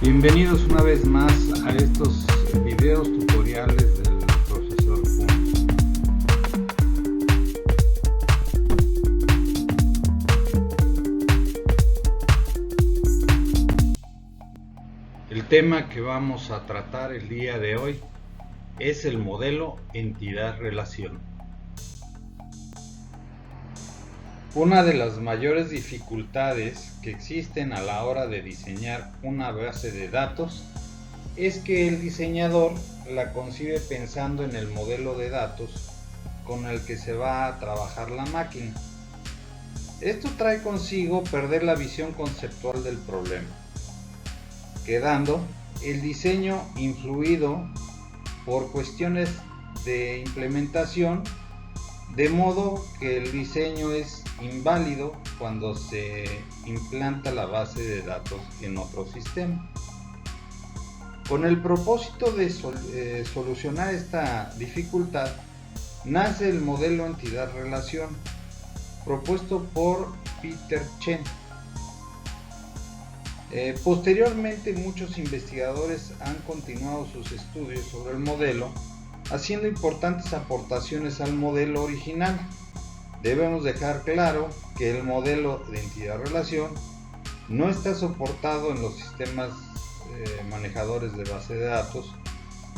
Bienvenidos una vez más a estos videos tutoriales del profesor Kun. El tema que vamos a tratar el día de hoy es el modelo entidad-relación. Una de las mayores dificultades que existen a la hora de diseñar una base de datos es que el diseñador la concibe pensando en el modelo de datos con el que se va a trabajar la máquina. Esto trae consigo perder la visión conceptual del problema, quedando el diseño influido por cuestiones de implementación, de modo que el diseño es inválido cuando se implanta la base de datos en otro sistema. Con el propósito de solucionar esta dificultad, nace el modelo entidad-relación, propuesto por Peter Chen. Posteriormente, muchos investigadores han continuado sus estudios sobre el modelo, haciendo importantes aportaciones al modelo original. Debemos dejar claro que el modelo de entidad-relación no está soportado en los sistemas manejadores de base de datos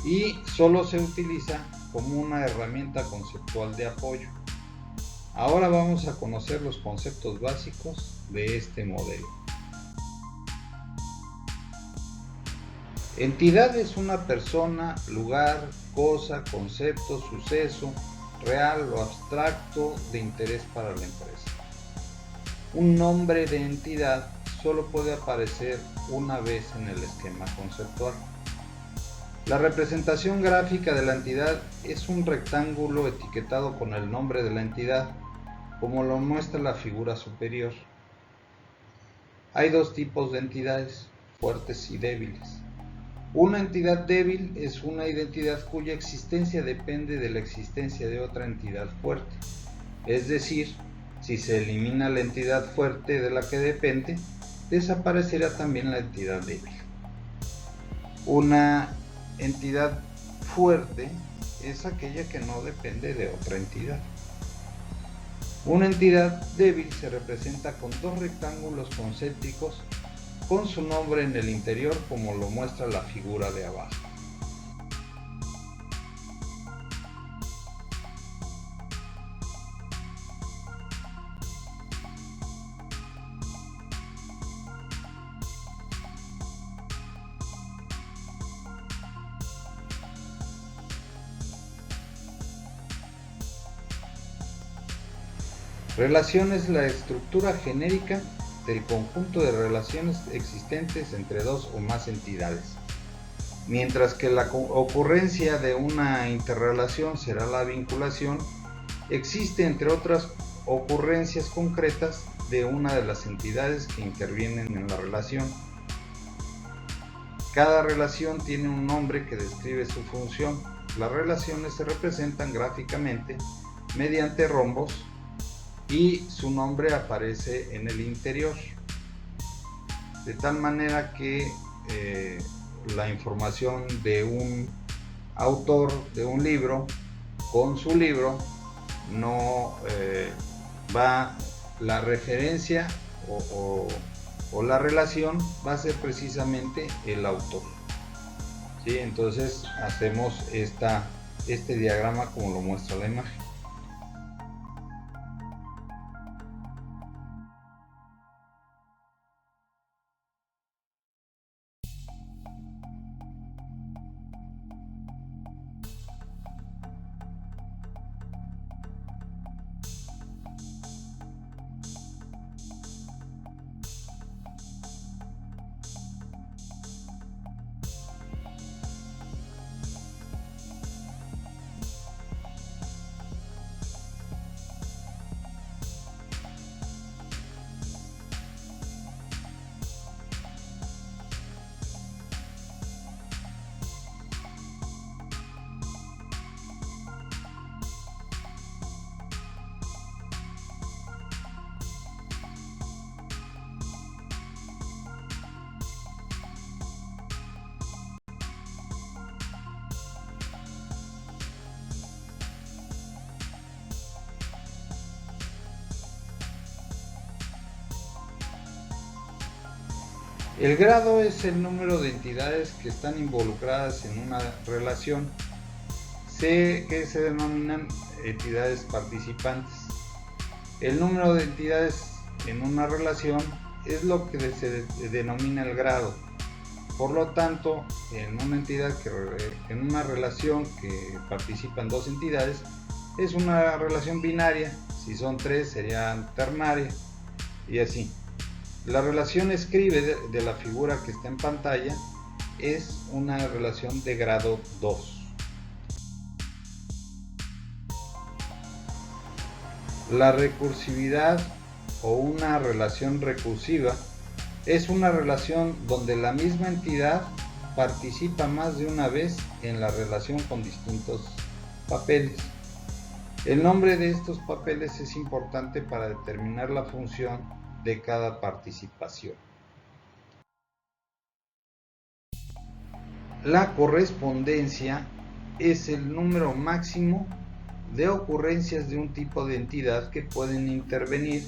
y solo se utiliza como una herramienta conceptual de apoyo. Ahora vamos a conocer los conceptos básicos de este modelo. Entidad es una persona, lugar, cosa, concepto, suceso, real o abstracto de interés para la empresa. Un nombre de entidad solo puede aparecer una vez en el esquema conceptual. La representación gráfica de la entidad es un rectángulo etiquetado con el nombre de la entidad, como lo muestra la figura superior. Hay dos tipos de entidades, fuertes y débiles. Una entidad débil es una identidad cuya existencia depende de la existencia de otra entidad fuerte. Es decir, si se elimina la entidad fuerte de la que depende, desaparecerá también la entidad débil. Una entidad fuerte es aquella que no depende de otra entidad. Una entidad débil se representa con dos rectángulos concéntricos con su nombre en el interior, como lo muestra la figura de abajo. Relación es la estructura genérica del conjunto de relaciones existentes entre dos o más entidades, mientras que la ocurrencia de una interrelación será la vinculación. Existe, entre otras ocurrencias concretas, de una de las entidades que intervienen en la relación. Cada relación tiene un nombre que describe su función. Las relaciones se representan gráficamente mediante rombos y su nombre aparece en el interior, de tal manera que la información de un autor de un libro con su libro no va, la referencia o la relación va a ser precisamente el autor. ¿Sí? Entonces hacemos este diagrama como lo muestra la imagen. El grado es el número de entidades que están involucradas en una relación, que se denominan entidades participantes. El número de entidades en una relación es lo que se denomina el grado. Por lo tanto, en una relación que participan dos entidades, es una relación binaria. Si son tres, sería ternaria, y así. La relación escribe de la figura que está en pantalla es una relación de grado 2. La recursividad o una relación recursiva es una relación donde la misma entidad participa más de una vez en la relación con distintos papeles. El nombre de estos papeles es importante para determinar la función de cada participación. La correspondencia es el número máximo de ocurrencias de un tipo de entidad que pueden intervenir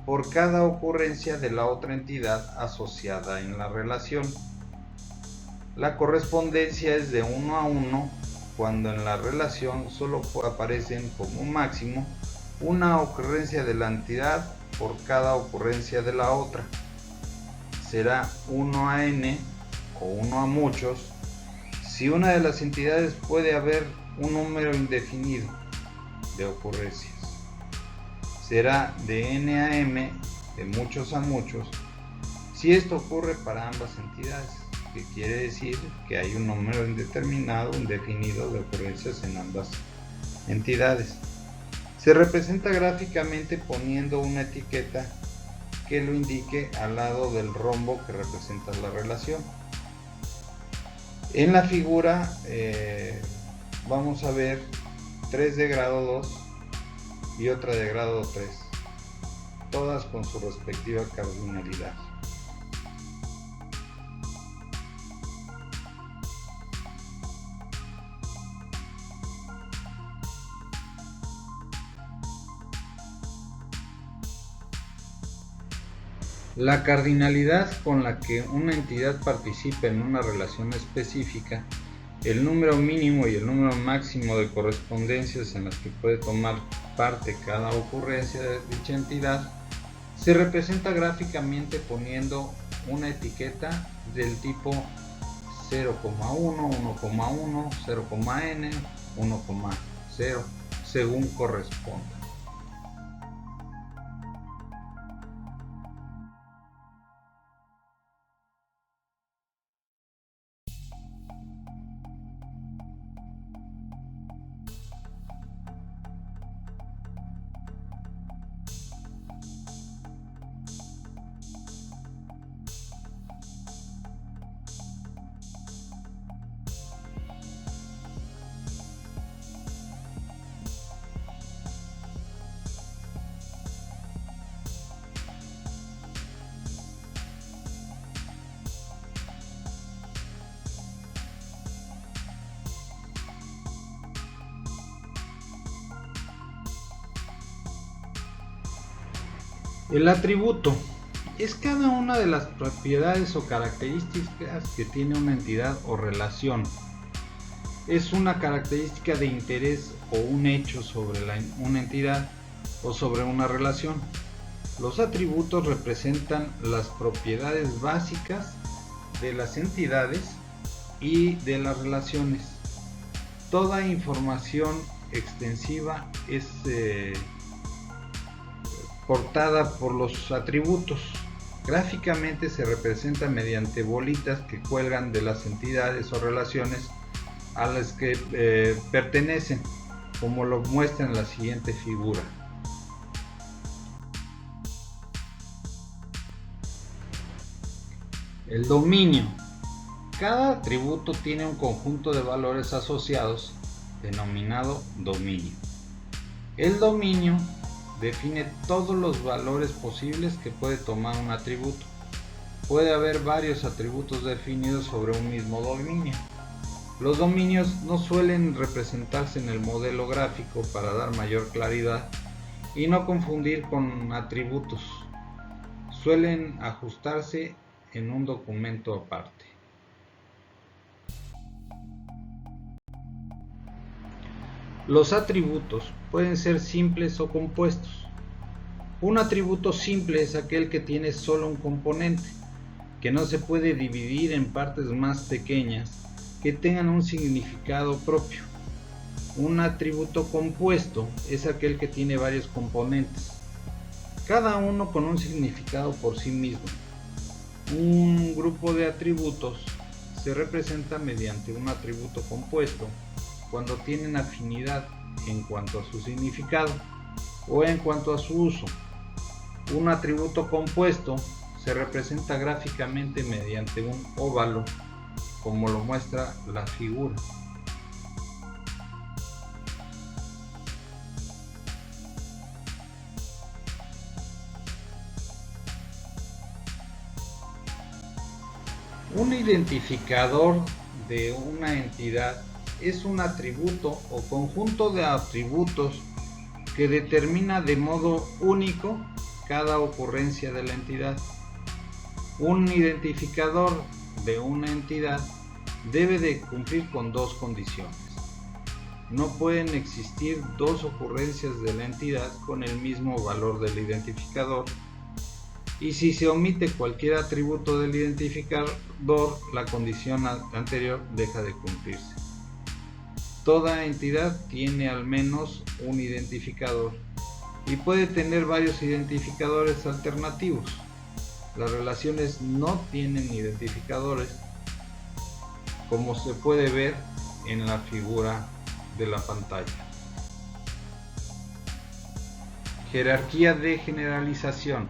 por cada ocurrencia de la otra entidad asociada en la relación. La correspondencia es de 1 a 1 cuando en la relación solo aparecen como máximo una ocurrencia de la entidad por cada ocurrencia de la otra. Será 1 a n o 1 a muchos si una de las entidades puede haber un número indefinido de ocurrencias. Será de n a m, de muchos a muchos, si esto ocurre para ambas entidades, que quiere decir que hay un número indefinido de ocurrencias en ambas entidades. Se representa gráficamente poniendo una etiqueta que lo indique al lado del rombo que representa la relación. En la figura vamos a ver 3 de grado 2 y otra de grado 3, todas con su respectiva cardinalidad. La cardinalidad con la que una entidad participa en una relación específica, el número mínimo y el número máximo de correspondencias en las que puede tomar parte cada ocurrencia de dicha entidad, se representa gráficamente poniendo una etiqueta del tipo 0,1, 1,1, 0,n, 1,0, según corresponda. El atributo es cada una de las propiedades o características que tiene una entidad o relación. Es una característica de interés o un hecho sobre una entidad o sobre una relación. Los atributos representan las propiedades básicas de las entidades y de las relaciones. Toda información extensiva es portada por los atributos. Gráficamente se representa mediante bolitas que cuelgan de las entidades o relaciones a las que pertenecen, como lo muestra en la siguiente figura. El dominio. Cada atributo tiene un conjunto de valores asociados denominado dominio. El dominio define todos los valores posibles que puede tomar un atributo. Puede haber varios atributos definidos sobre un mismo dominio. Los dominios no suelen representarse en el modelo gráfico para dar mayor claridad y no confundir con atributos. Suelen ajustarse en un documento aparte. Los atributos pueden ser simples o compuestos. Un atributo simple es aquel que tiene solo un componente, que no se puede dividir en partes más pequeñas que tengan un significado propio. Un atributo compuesto es aquel que tiene varios componentes, cada uno con un significado por sí mismo. Un grupo de atributos se representa mediante un atributo compuesto cuando tienen afinidad en cuanto a su significado o en cuanto a su uso. Un atributo compuesto se representa gráficamente mediante un óvalo, como lo muestra la figura. Un identificador de una entidad es un atributo o conjunto de atributos que determina de modo único cada ocurrencia de la entidad. Un identificador de una entidad debe de cumplir con dos condiciones. No pueden existir dos ocurrencias de la entidad con el mismo valor del identificador, y si se omite cualquier atributo del identificador, la condición anterior deja de cumplirse. Toda entidad tiene al menos un identificador y puede tener varios identificadores alternativos. Las relaciones no tienen identificadores, como se puede ver en la figura de la pantalla. Jerarquía de generalización.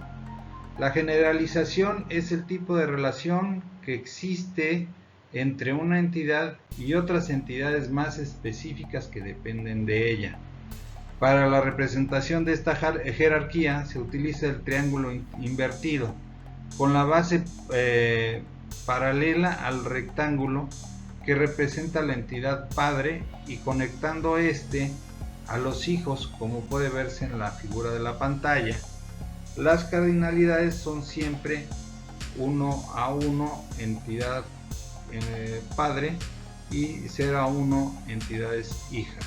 La generalización es el tipo de relación que existe entre una entidad y otras entidades más específicas que dependen de ella. Para la representación de esta jerarquía se utiliza el triángulo invertido, con la base paralela al rectángulo que representa la entidad padre y conectando a los hijos, como puede verse en la figura de la pantalla. Las cardinalidades son siempre 1 a 1 entidad padre y 0 a 1 entidades hijas.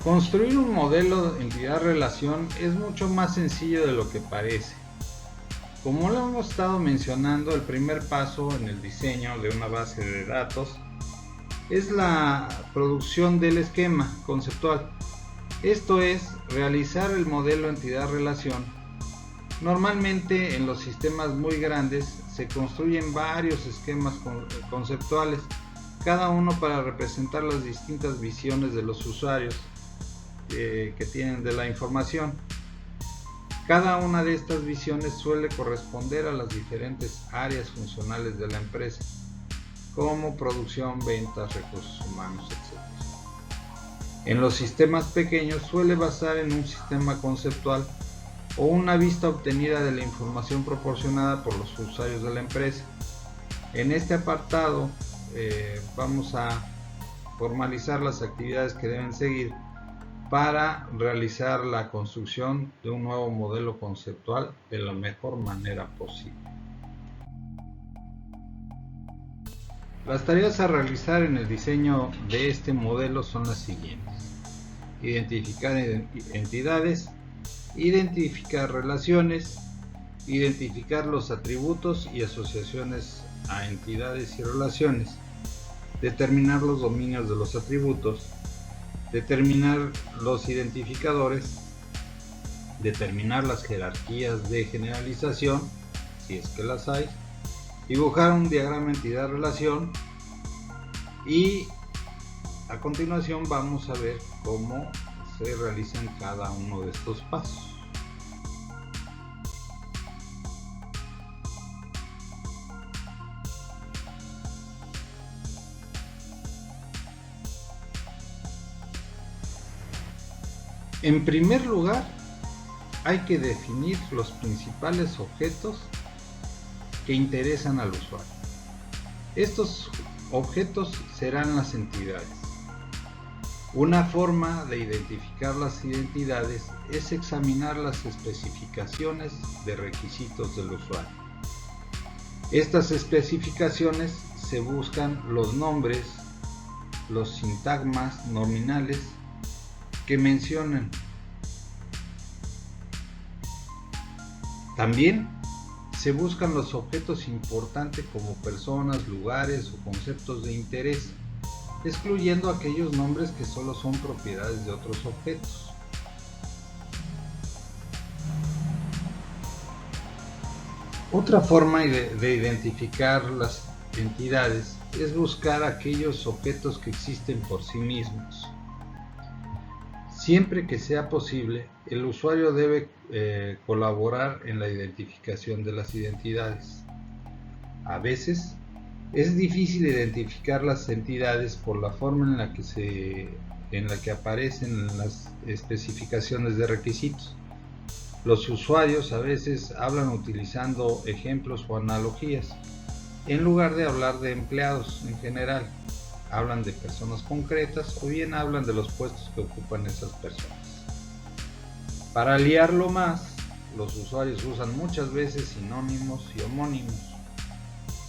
Construir un modelo de entidad-relación es mucho más sencillo de lo que parece. Como lo hemos estado mencionando, el primer paso en el diseño de una base de datos es la producción del esquema conceptual. Esto es, realizar el modelo entidad-relación. Normalmente en los sistemas muy grandes se construyen varios esquemas conceptuales, cada uno para representar las distintas visiones de los usuarios que tienen de la información. Cada una de estas visiones suele corresponder a las diferentes áreas funcionales de la empresa, como producción, ventas, recursos humanos, etc. En los sistemas pequeños suele basar en un sistema conceptual o una vista obtenida de la información proporcionada por los usuarios de la empresa. En este apartado vamos a formalizar las actividades que deben seguir para realizar la construcción de un nuevo modelo conceptual de la mejor manera posible. Las tareas a realizar en el diseño de este modelo son las siguientes: identificar entidades, identificar relaciones, identificar los atributos y asociaciones a entidades y relaciones, determinar los dominios de los atributos, determinar los identificadores, determinar las jerarquías de generalización, si es que las hay, dibujar un diagrama entidad-relación y a continuación vamos a ver cómo se realizan cada uno de estos pasos. En primer lugar, hay que definir los principales objetos que interesan al usuario. Estos objetos serán las entidades. Una forma de identificar las identidades es examinar las especificaciones de requisitos del usuario. Estas especificaciones se buscan los nombres, los sintagmas nominales que mencionan. También se buscan los objetos importantes como personas, lugares o conceptos de interés, excluyendo aquellos nombres que solo son propiedades de otros objetos. Otra forma de identificar las entidades es buscar aquellos objetos que existen por sí mismos. Siempre que sea posible, el usuario debe colaborar en la identificación de las identidades. A veces, es difícil identificar las entidades por la forma en la que aparecen las especificaciones de requisitos. Los usuarios a veces hablan utilizando ejemplos o analogías, en lugar de hablar de empleados en general. Hablan de personas concretas o bien hablan de los puestos que ocupan esas personas. Para liarlo más, los usuarios usan muchas veces sinónimos y homónimos.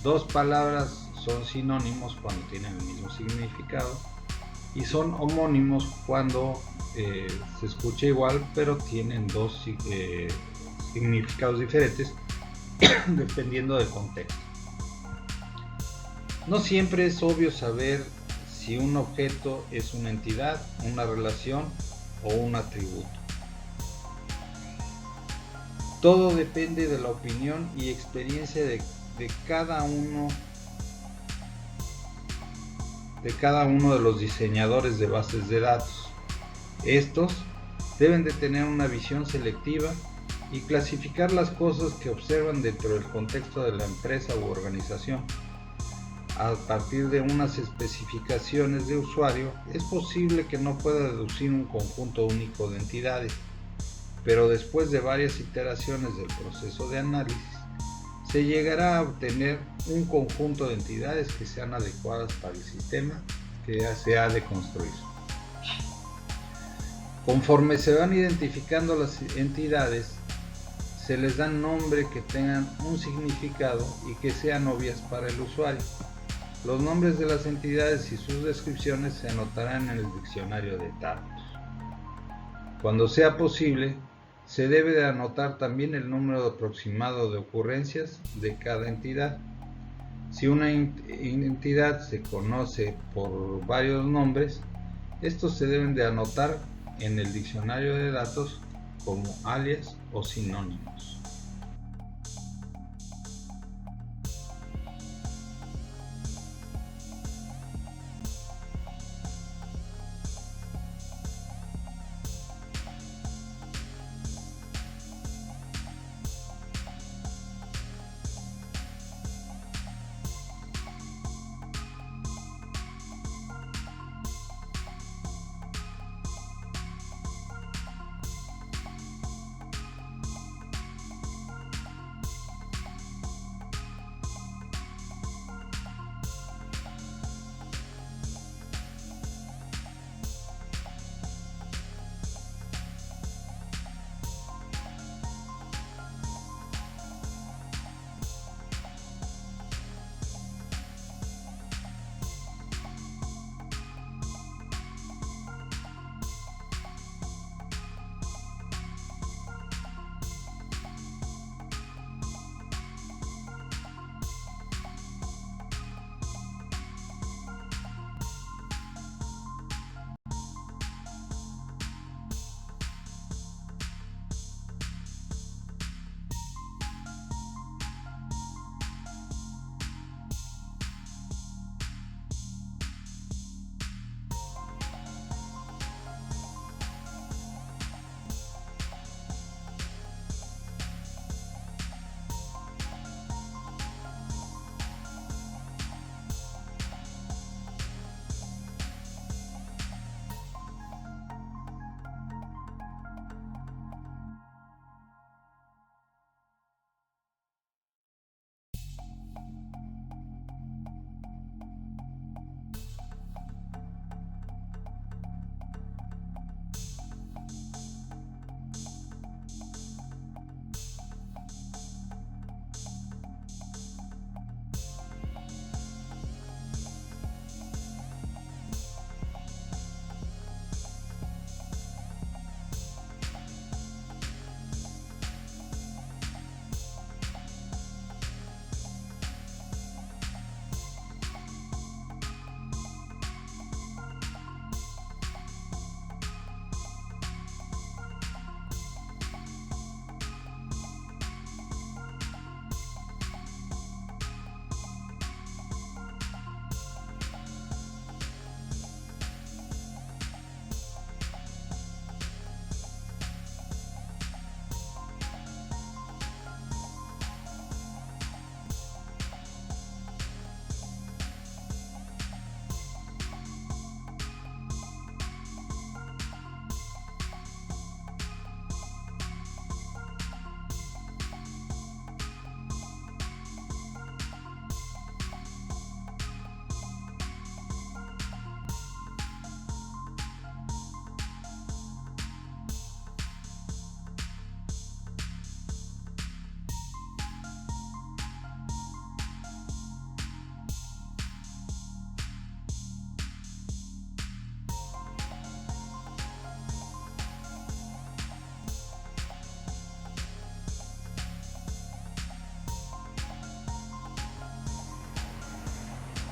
Dos palabras son sinónimos cuando tienen el mismo significado y son homónimos cuando se escucha igual pero tienen dos significados diferentes dependiendo del contexto. No siempre es obvio saber si un objeto es una entidad, una relación o un atributo. Todo depende de la opinión y experiencia de cada uno de los diseñadores de bases de datos. Estos deben de tener una visión selectiva y clasificar las cosas que observan dentro del contexto de la empresa u organización. A partir de unas especificaciones de usuario, es posible que no pueda deducir un conjunto único de entidades, pero después de varias iteraciones del proceso de análisis, se llegará a obtener un conjunto de entidades que sean adecuadas para el sistema que se ha de construir. Conforme se van identificando las entidades, se les da nombre que tengan un significado y que sean obvias para el usuario. Los nombres de las entidades y sus descripciones se anotarán en el diccionario de datos. Cuando sea posible, se debe de anotar también el número aproximado de ocurrencias de cada entidad. Si una entidad se conoce por varios nombres, estos se deben de anotar en el diccionario de datos como alias o sinónimos.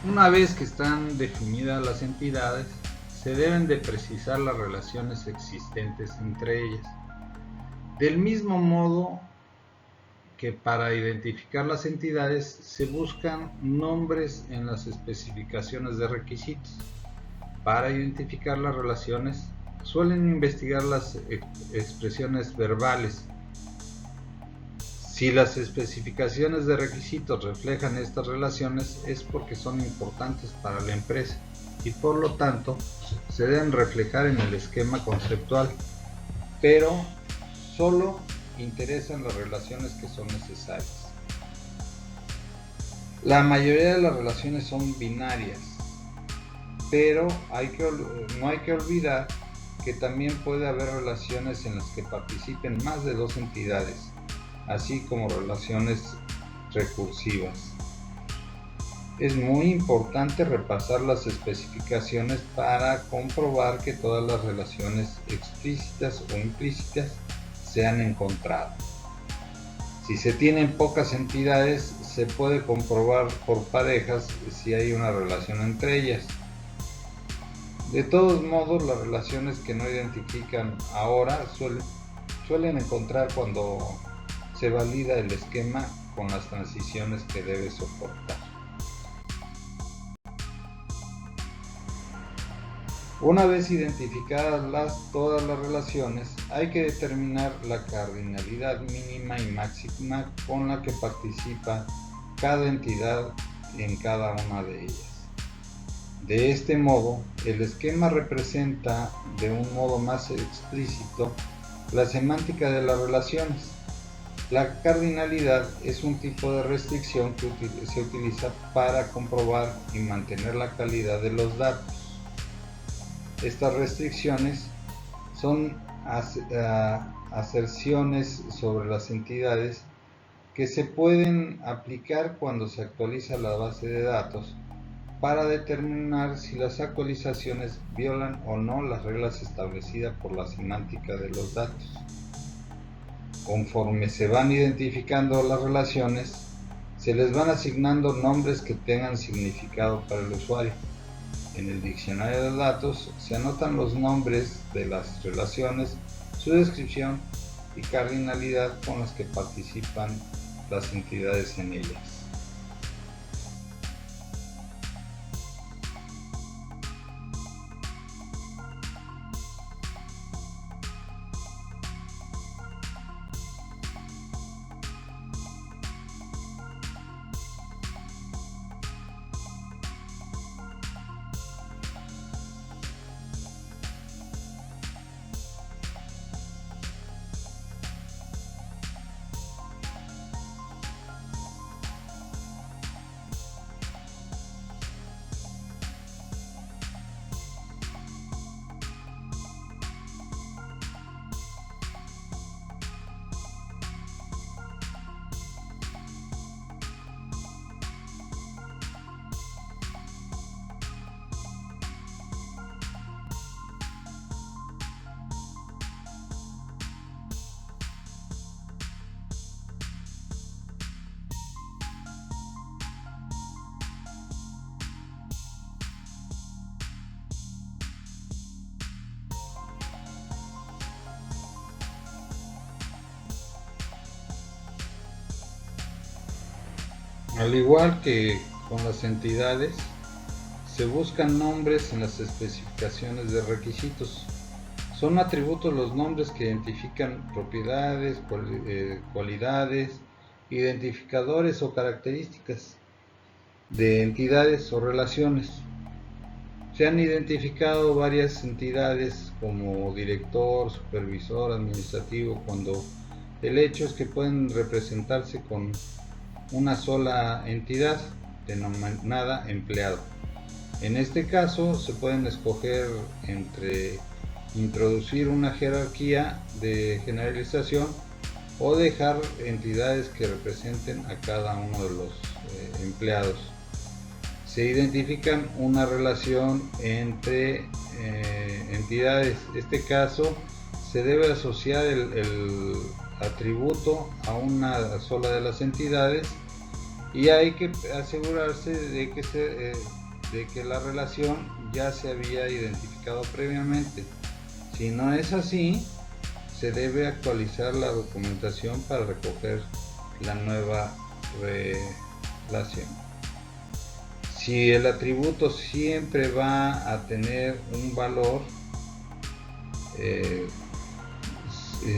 Una vez que están definidas las entidades, se deben de precisar las relaciones existentes entre ellas. Del mismo modo que para identificar las entidades se buscan nombres en las especificaciones de requisitos. Para identificar las relaciones suelen investigar las expresiones verbales. Si las especificaciones de requisitos reflejan estas relaciones es porque son importantes para la empresa y por lo tanto se deben reflejar en el esquema conceptual, pero solo interesan las relaciones que son necesarias. La mayoría de las relaciones son binarias, pero no hay que olvidar que también puede haber relaciones en las que participen más de dos entidades, así como relaciones recursivas. Es muy importante repasar las especificaciones para comprobar que todas las relaciones explícitas o implícitas se han encontrado. Si se tienen pocas entidades, se puede comprobar por parejas si hay una relación entre ellas. De todos modos, las relaciones que no identifican ahora suelen encontrar cuando se valida el esquema con las transiciones que debe soportar. Una vez identificadas todas las relaciones, hay que determinar la cardinalidad mínima y máxima con la que participa cada entidad en cada una de ellas. De este modo, el esquema representa de un modo más explícito la semántica de las relaciones. La cardinalidad es un tipo de restricción que se utiliza para comprobar y mantener la calidad de los datos. Estas restricciones son aserciones sobre las entidades que se pueden aplicar cuando se actualiza la base de datos para determinar si las actualizaciones violan o no las reglas establecidas por la semántica de los datos. Conforme se van identificando las relaciones, se les van asignando nombres que tengan significado para el usuario. En el diccionario de datos se anotan los nombres de las relaciones, su descripción y cardinalidad con las que participan las entidades en ellas. Al igual que con las entidades, se buscan nombres en las especificaciones de requisitos. Son atributos los nombres que identifican propiedades, cualidades, identificadores o características de entidades o relaciones. Se han identificado varias entidades como director, supervisor, administrativo, cuando el hecho es que pueden representarse con una sola entidad denominada empleado. En este caso se pueden escoger entre introducir una jerarquía de generalización o dejar entidades que representen a cada uno de los empleados. Se identifican una relación entre entidades. En este caso se debe asociar el atributo a una sola de las entidades y hay que asegurarse de que la relación ya se había identificado previamente. Si no es así, se debe actualizar la documentación para recoger la nueva relación. Si el atributo siempre va a tener un valor,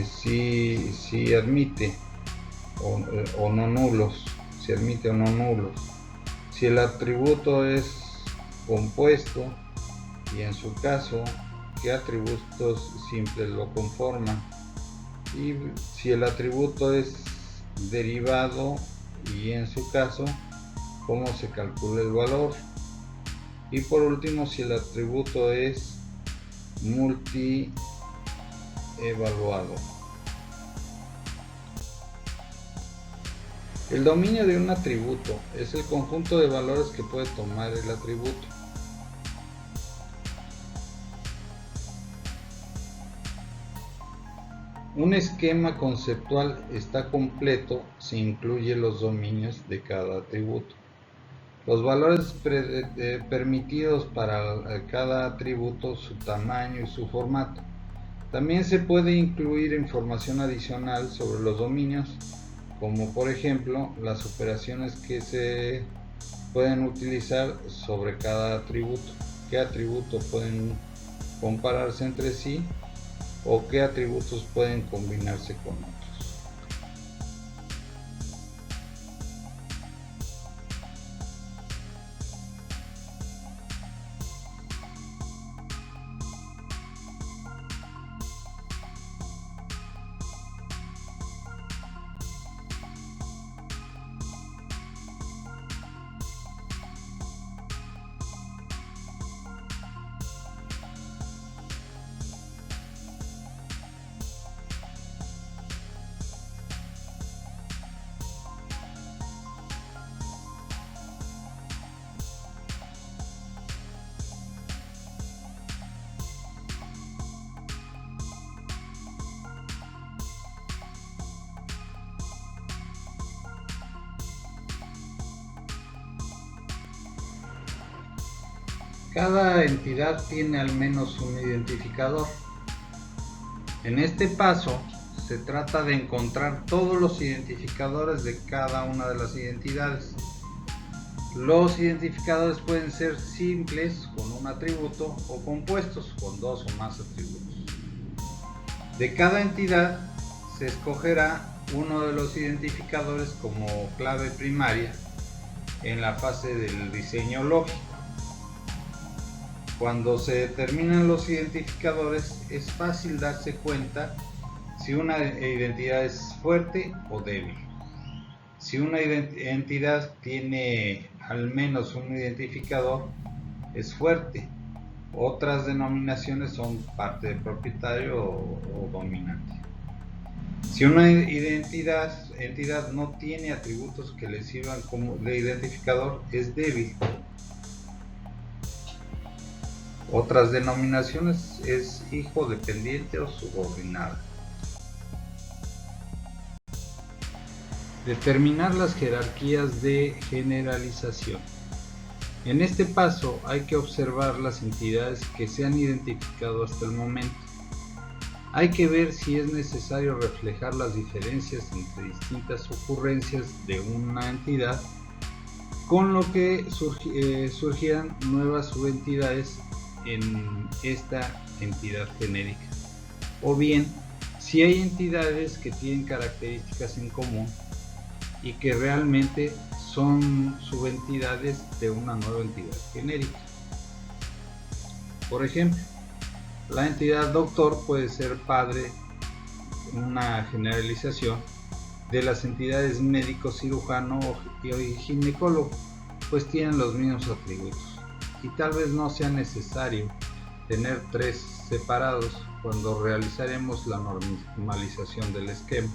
si admite o no nulos, si admite o no nulos. Si el atributo es compuesto y en su caso, ¿qué atributos simples lo conforman? Y si el atributo es derivado y en su caso, ¿cómo se calcula el valor? Y por último, si el atributo es multievaluado. El dominio de un atributo es el conjunto de valores que puede tomar el atributo. Un esquema conceptual está completo si incluye los dominios de cada atributo. Los valores permitidos para cada atributo, su tamaño y su formato. También se puede incluir información adicional sobre los dominios, como por ejemplo las operaciones que se pueden utilizar sobre cada atributo, qué atributos pueden compararse entre sí o qué atributos pueden combinarse con otros. Cada entidad tiene al menos un identificador. En este paso se trata de encontrar todos los identificadores de cada una de las identidades. Los identificadores pueden ser simples con un atributo o compuestos con dos o más atributos. De cada entidad se escogerá uno de los identificadores como clave primaria en la fase del diseño lógico. Cuando se determinan los identificadores, es fácil darse cuenta si una identidad es fuerte o débil. Si una entidad tiene al menos un identificador, es fuerte. Otras denominaciones son parte del propietario o dominante. Si una entidad no tiene atributos que le sirvan como de identificador, es débil. Otras denominaciones es hijo, dependiente o subordinado. Determinar las jerarquías de generalización. En este paso hay que observar las entidades que se han identificado hasta el momento. Hay que ver si es necesario reflejar las diferencias entre distintas ocurrencias de una entidad, con lo que surgirán nuevas subentidades en esta entidad genérica. O bien, si hay entidades que tienen características en común y que realmente son subentidades de una nueva entidad genérica. Por ejemplo, la entidad doctor puede ser padre, una generalización, de las entidades médico, cirujano y ginecólogo, pues tienen los mismos atributos. Y tal vez no sea necesario tener tres separados cuando realizaremos la normalización del esquema.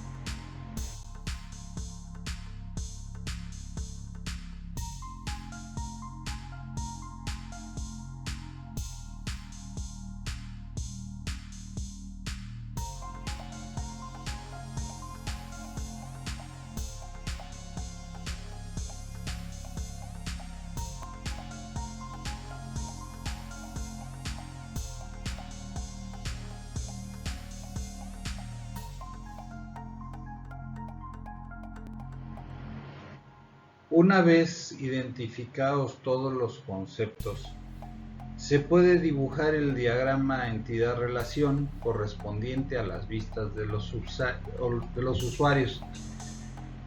Una vez identificados todos los conceptos, se puede dibujar el diagrama entidad-relación correspondiente a las vistas de los usuarios.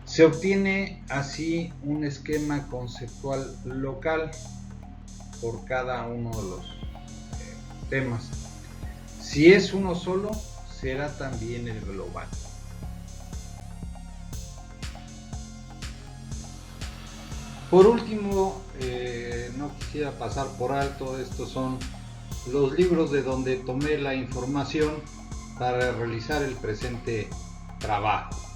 Se obtiene así un esquema conceptual local por cada uno de los temas. Si es uno solo, será también el global. Por último, no quisiera pasar por alto, estos son los libros de donde tomé la información para realizar el presente trabajo.